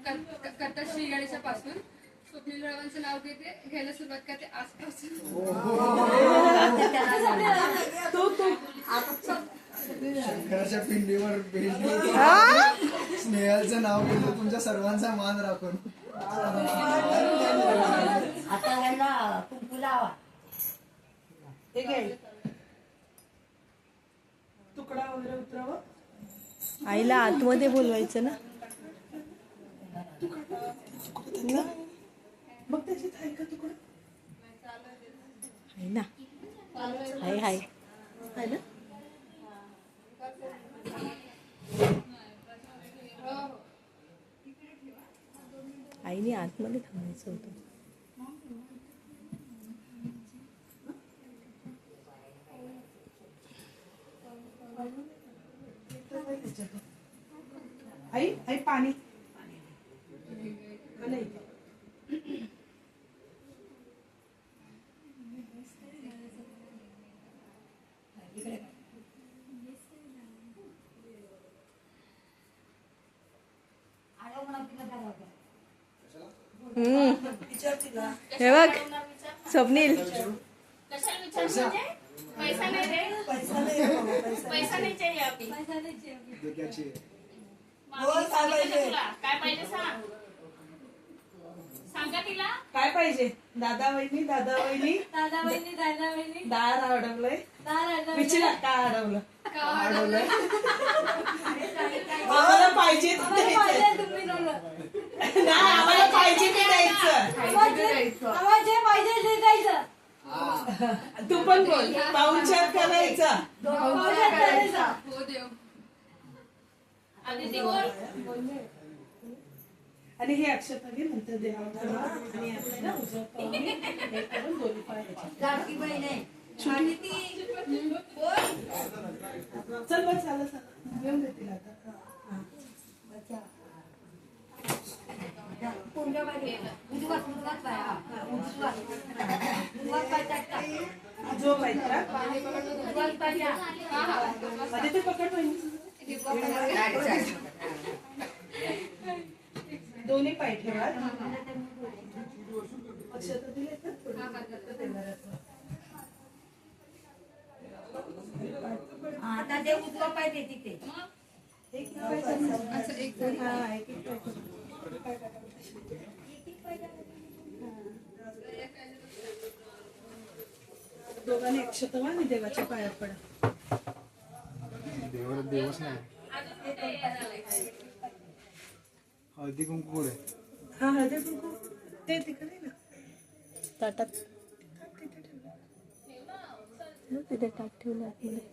करतात श्री गणेशापासून. स्वप्नील रावांचं नाव घ्यायला सुरुवात करते आजपासून. शंकराच्या पिंडीवर स्नेहलचं नाव घेतलं तुमच्या सर्वांचा मान राखून. आता ह्याला कुंकू लावा. तुकडा वगैरे उतरावं. आईला आतमध्ये बोलवायचं ना. मग त्याची थाई का तुकडा आहे ना. हाय हाय आहे ना. आईने आतमध्ये थांबायचं होतं. आई आई पाणी हे बघ स्वप्नील. पैसा नहीं रे, पैसा नहीं चाहिए अभी. काय पाहिजे सांग. सांगा तिला काय पाहिजे. दादा वहिनी दार अडवलंय. विचारा काय अडवलं. आम्हाला पाहिजे ते द्यायचं. नाही आम्हाला पाहिजे ते द्यायचं. तू पण बोल. पाहुणचार करायचा. हो देव. आदिती बोल. आणि हे अक्षता घे नंतर देवाला आणि आपल्याला उजव पाहुणे हे करून दोन्ही पाय लाडकी बहीण आहे. आदिती बोल. चल बस झालं घेऊन देतील आता. जो पाहिजे आदिती पकड बहिणी. दोन्ही पाय ठेवा. अक्षता दिले तर आता ते उजवा पाय दे तिथे. दोघांनी अक्षता आणि देवाच्या पायात पडा. देवच नाही. हळदी कुंकू पुढे. हा हळदी कुंकू ते तिकडे ना ताटात तिथे ताट ठेवलं आतमध्ये.